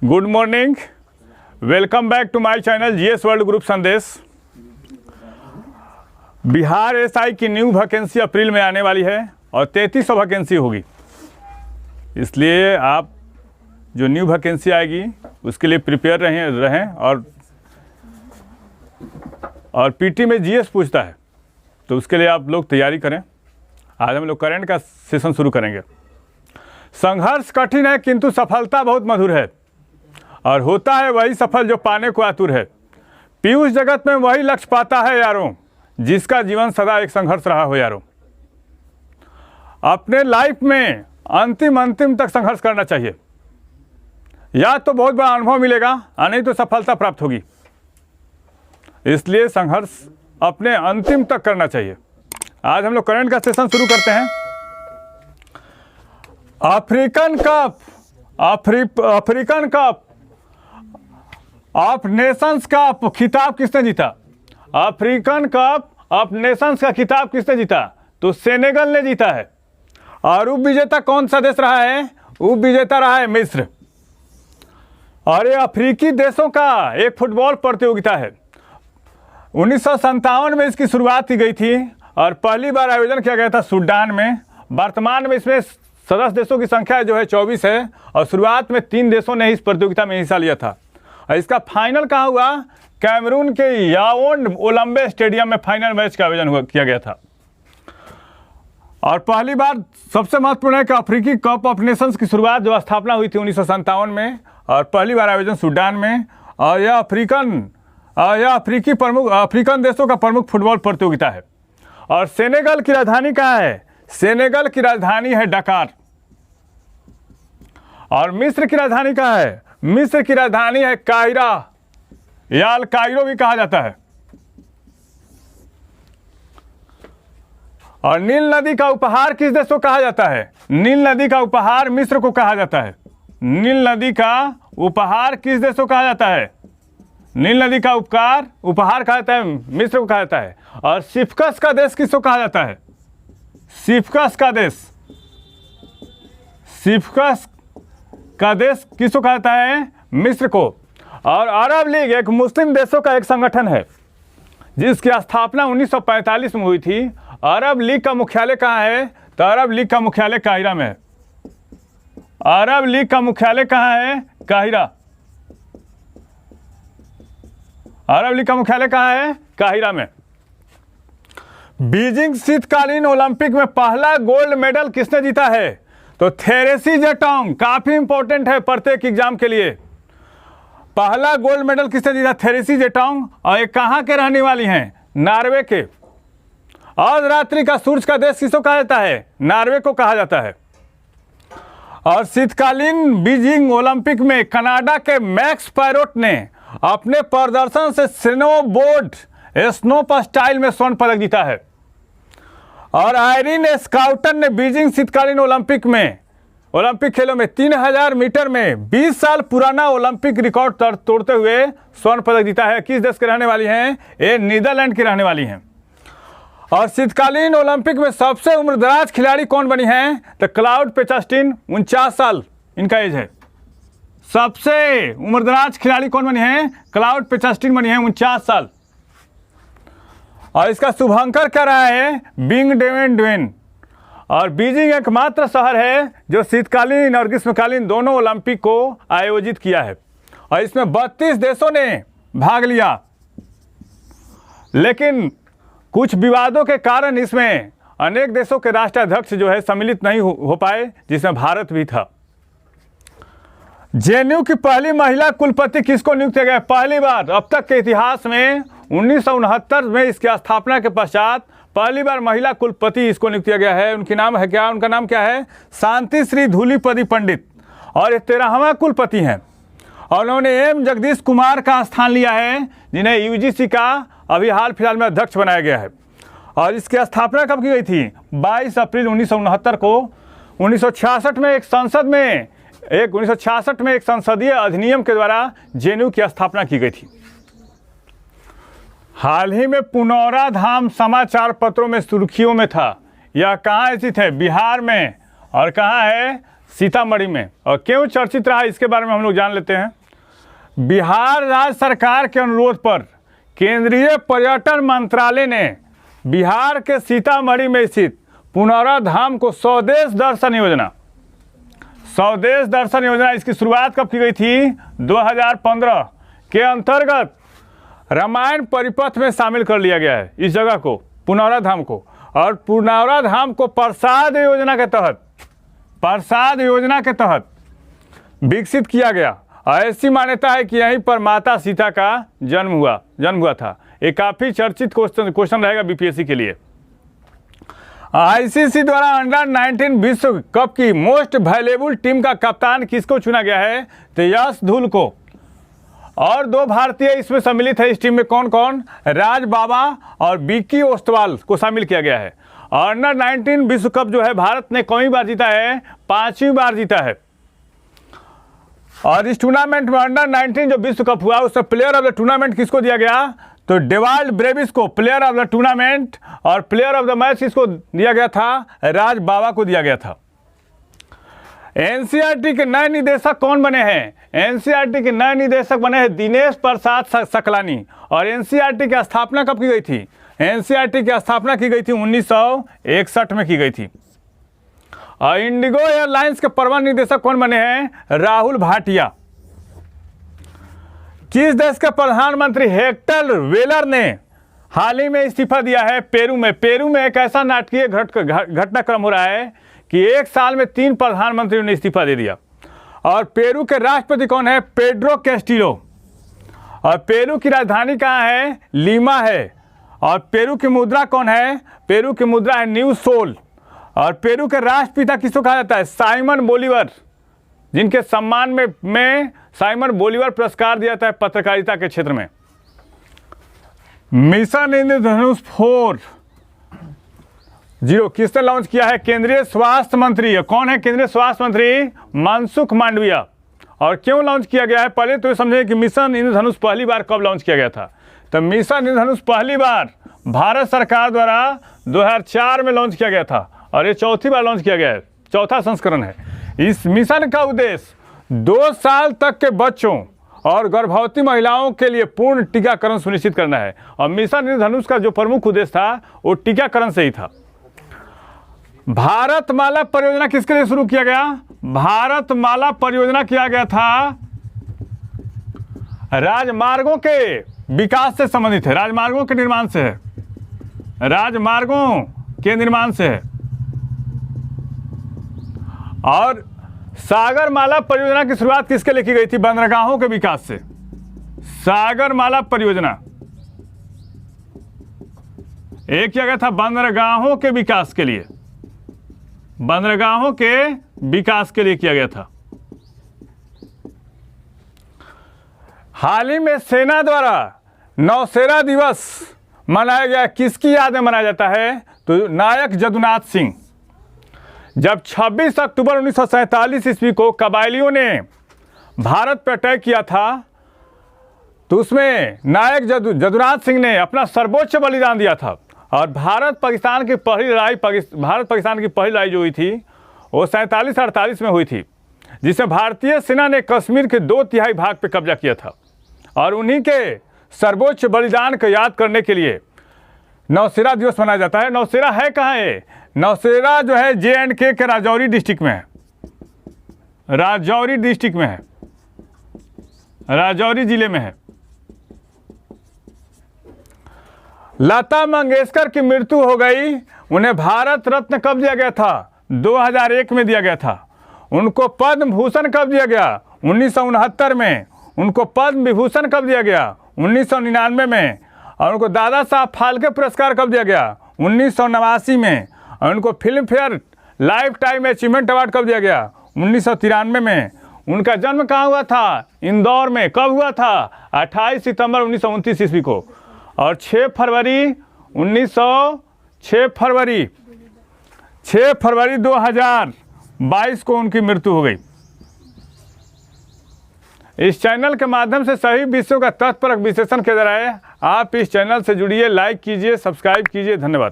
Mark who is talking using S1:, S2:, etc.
S1: Good morning, welcome back to my channel GS world group Sandesh. Bihar SI की new vacancy April में आने वाली है और 3300 वैकेंसी होगी। इसलिए आप जो न्यू वैकेंसी आएगी उसके लिए प्रिपेयर रहें और पीटी में जीएस पूछता है तो उसके लिए आप लोग तैयारी करें। आज हम लोग करंट का सेशन शुरू करेंगे। संघर्ष कठिन है किंतु सफलता बहुत मधुर है और होता है वही सफल जो पाने को आतुर है। पीयूष जगत में वही लक्ष्य पाता है यारों, जिसका जीवन सदा एक संघर्ष रहा हो यारों। अपने लाइफ में अंतिम तक संघर्ष करना चाहिए, या तो बहुत बड़ा अनुभव मिलेगा और नहीं तो सफलता प्राप्त होगी। इसलिए संघर्ष अपने अंतिम तक करना चाहिए। आज हम लोग करंट का सेशन शुरू करते हैं। अफ्रीकन कप ऑफ नेशंस का खिताब किसने जीता? अफ्रीकन कप ऑफ नेशंस का खिताब किसने जीता? तो सेनेगल ने जीता है। और उप विजेता कौन सा देश रहा है? उप विजेता रहा है मिस्र। और ये अफ्रीकी देशों का एक फुटबॉल प्रतियोगिता है। 1957 में इसकी शुरुआत की गई थी और पहली बार आयोजन किया गया था सूडान में। वर्तमान में इसमें सदस्य देशों की संख्या जो है 24 है और शुरुआत में 3 देशों ने इस प्रतियोगिता में हिस्सा लिया था। और इसका फाइनल कहाँ हुआ? कैमरून के याओंडे ओलंबे स्टेडियम में फाइनल मैच का आयोजन किया गया था। और पहली बार सबसे महत्वपूर्ण है कि अफ्रीकी कप ऑफ नेशंस की शुरुआत जो स्थापना हुई थी 1957 में और पहली बार आयोजन सूडान में। और यह अफ्रीकन देशों का प्रमुख फुटबॉल प्रतियोगिता है। और सेनेगल की राजधानी कहाँ है? सेनेगल की राजधानी है डकार। और मिस्र की राजधानी कहाँ है? मिस्र की राजधानी है काहिरा या अल कायरो भी कहा जाता है। और नील नदी का उपहार किस देश को कहा जाता है? नील नदी का उपहार मिस्र को कहा जाता है। नील नदी का उपहार किस देश को कहा जाता है? नील नदी का उपहार कहा जाता है मिस्र को कहा जाता है। और सिफकस का देश किसको कहा जाता है? सिफकस का देश किसको कहा जाता है? मिस्र को। और अरब लीग एक मुस्लिम देशों का एक संगठन है जिसकी स्थापना 1945 में हुई थी। अरब लीग का मुख्यालय कहाँ है? तो अरब लीग का मुख्यालय काहिरा में है। अरब लीग का मुख्यालय कहाँ है? काहिरा। अरब लीग का मुख्यालय कहाँ है? काहिरा में। बीजिंग शीतकालीन ओलंपिक में पहला गोल्ड मेडल किसने जीता है? तो थेरेसी जेटोंग। काफी इंपॉर्टेंट है प्रत्येक एग्जाम के लिए। पहला गोल्ड मेडल किसने जीता? थेरेसी जेटोंग। और ये कहाँ के रहने वाली हैं? नॉर्वे के। अर्धरात्रि का सूर्य का देश किसको कहा जाता है? नॉर्वे को कहा जाता है। और शीतकालीन बीजिंग ओलंपिक में कनाडा के मैक्स पैरोट ने अपने प्रदर्शन से स्नोप स्टाइल में स्वर्ण पदक जीता है। और आयरिन स्काउटन ने बीजिंग शीतकालीन ओलंपिक खेलों में 3000 मीटर में 20 साल पुराना ओलंपिक रिकॉर्ड तोड़ते हुए स्वर्ण पदक जीता है। किस देश के रहने वाली हैं? ये नीदरलैंड की रहने वाली हैं। और शीतकालीन ओलंपिक में सबसे उम्रदराज खिलाड़ी कौन बनी हैं? तो क्लाउड पेचस्टिन। 49 साल इनका एज है। सबसे उम्रदराज खिलाड़ी कौन बनी हैं? क्लाउड पेचस्टिन बनी हैं, 49 साल। और इसका शुभंकर क्या रहा है? Bing Dwen Dwen. और बीजिंग एकमात्र शहर है जो शीतकालीन और ग्रीष्मकालीन दोनों ओलंपिक को आयोजित किया है। और इसमें 32 देशों ने भाग लिया, लेकिन कुछ विवादों के कारण इसमें अनेक देशों के राष्ट्राध्यक्ष जो है सम्मिलित नहीं हो पाए, जिसमें भारत भी था। जेएनयू की पहली महिला कुलपति किसको नियुक्त किया गया? पहली बार अब तक के इतिहास में 1969 में इसकी स्थापना के पश्चात पहली बार महिला कुलपति इसको नियुक्त किया गया है। उनका नाम क्या है? शांति श्री धूलिपदी पंडित। और ये 13वां कुलपति हैं। और उन्होंने एम जगदीश कुमार का स्थान लिया है, जिन्हें यूजीसी का अभी हाल फिलहाल में अध्यक्ष बनाया गया है। और इसकी स्थापना कब की गई थी? 22 अप्रैल 1969 को। 1966 में एक संसदीय अधिनियम के द्वारा जेएनयू की स्थापना की गई थी। हाल ही में पुनौरा धाम समाचार पत्रों में सुर्खियों में था। यह कहाँ स्थित है? बिहार में। और कहाँ है? सीतामढ़ी में। और क्यों चर्चित रहा इसके बारे में हम लोग जान लेते हैं। बिहार राज्य सरकार के अनुरोध पर केंद्रीय पर्यटन मंत्रालय ने बिहार के सीतामढ़ी में स्थित पुनौरा धाम को स्वदेश दर्शन योजना इसकी शुरुआत कब की गई थी? 2015 के अंतर्गत रामायण परिपथ में शामिल कर लिया गया है इस जगह को, पुनौरा धाम को। और पुनौरा धाम को प्रसाद योजना के तहत विकसित किया गया। ऐसी मान्यता है कि यहीं पर माता सीता का जन्म हुआ था। ये काफ़ी चर्चित क्वेश्चन रहेगा बीपीएससी के लिए। आईसीसी द्वारा अंडर 19 विश्व कप की मोस्ट वैल्यूएबल टीम का कप्तान किसको चुना गया है? तो यश धुल को। और 2 भारतीय इसमें सम्मिलित है। इस टीम में कौन कौन? राज बाबा और विक्की ओस्टवाल को शामिल किया गया है। और अंडर 19 विश्व कप जो है भारत ने कई बार जीता है? 5वीं बार जीता है। और इस टूर्नामेंट में अंडर 19 जो विश्व कप हुआ उसमें प्लेयर ऑफ द टूर्नामेंट किसको दिया गया? तो डेवाल्ड ब्रेविस को प्लेयर ऑफ द टूर्नामेंट, और प्लेयर ऑफ द मैच किसको दिया गया था? राज बाबा को दिया गया था। एनसीईआरटी के नए निदेशक कौन बने हैं? एनसीईआरटी के नए निदेशक बने हैं दिनेश प्रसाद सकलानी। और एनसीईआरटी की स्थापना कब की गई थी? एनसीईआरटी की स्थापना की गई थी 1961 में की गई थी। और इंडिगो एयरलाइंस के प्रबंध निदेशक कौन बने हैं? राहुल भाटिया। किस देश के प्रधानमंत्री हेक्टर वेलर ने हाल ही में इस्तीफा दिया है? पेरू में एक ऐसा नाटकीय घटनाक्रम हो रहा है कि एक साल में 3 प्रधानमंत्रियों ने इस्तीफा दे दिया। और पेरू के राष्ट्रपति कौन है? Pedro Castillo. और पेरू की राजधानी कहाँ है? लीमा है। और पेरू की मुद्रा कौन है? पेरू की मुद्रा है न्यू सोल। और पेरू के राष्ट्रपिता किसको कहा जाता है? साइमन बोलीवर, जिनके सम्मान में साइमन बोलीवर पुरस्कार दिया जाता है पत्रकारिता के क्षेत्र में। मिशन इंद्रधनुष 4.0 किसने लॉन्च किया है? केंद्रीय स्वास्थ्य मंत्री। कौन है केंद्रीय स्वास्थ्य मंत्री? मनसुख मांडविया। और क्यों लॉन्च किया गया है? पहले तो ये समझें कि मिशन इंद्रधनुष पहली बार कब लॉन्च किया गया था। तो मिशन इंद्रधनुष पहली बार भारत सरकार द्वारा 2004 में लॉन्च किया गया था। और ये 4थी बार लॉन्च किया गया है, 4था संस्करण है। इस मिशन का उद्देश्य 2 साल तक के बच्चों और गर्भवती महिलाओं के लिए पूर्ण टीकाकरण सुनिश्चित करना है। और मिशन इंद्रधनुष का जो प्रमुख उद्देश्य था वो टीकाकरण से ही था। भारतमाला परियोजना किसके लिए शुरू किया गया? भारतमाला परियोजना किया गया था राजमार्गों के विकास से संबंधित है, राजमार्गों के निर्माण से है, राजमार्गों के निर्माण से है। और सागरमाला परियोजना की शुरुआत किसके लिए की गई थी? बंदरगाहों के विकास से। सागरमाला परियोजना एक किया गया था बंदरगाहों के विकास के लिए, बंदरगाहों के विकास के लिए किया गया था। हाल ही में सेना द्वारा नौसेना दिवस मनाया गया। किसकी याद में मनाया जाता है? तो नायक जदुनाथ सिंह। जब 26 अक्टूबर 1947 ईस्वी को कबायलियों ने भारत पर अटैक किया था तो उसमें नायक जदुनाथ सिंह ने अपना सर्वोच्च बलिदान दिया था। और भारत पाकिस्तान की पहली लड़ाई जो हुई थी वो 47-48 में हुई थी, जिसमें भारतीय सेना ने कश्मीर के 2/3 भाग पर कब्जा किया था। और उन्हीं के सर्वोच्च बलिदान को याद करने के लिए नौसेना दिवस मनाया जाता है। नौसेना है कहाँ है? नौसेना जो है JNK के राजौरी डिस्ट्रिक्ट में है, राजौरी डिस्ट्रिक्ट में है, राजौरी जिले में है। लता मंगेशकर की मृत्यु हो गई। उन्हें भारत रत्न कब दिया गया था? 2001 में दिया गया था। उनको पद्म भूषण कब दिया गया? 1969 में। उनको पद्म विभूषण कब दिया गया? 1999 में। और उनको दादा साहब फाल्के पुरस्कार कब दिया गया? 1989 में। और उनको film fair life time achievement award कब दिया गया? 1993 में। उनका जन्म कहाँ हुआ था? इंदौर में। कब हुआ था? 28 सितंबर 1929 ईस्वी को। और 6 फरवरी 2022 को उनकी मृत्यु हो गई। इस चैनल के माध्यम से सही विषयों का तथ्यपरक विश्लेषण किया जा रहा है। आप इस चैनल से जुड़िए, लाइक कीजिए, सब्सक्राइब कीजिए। धन्यवाद।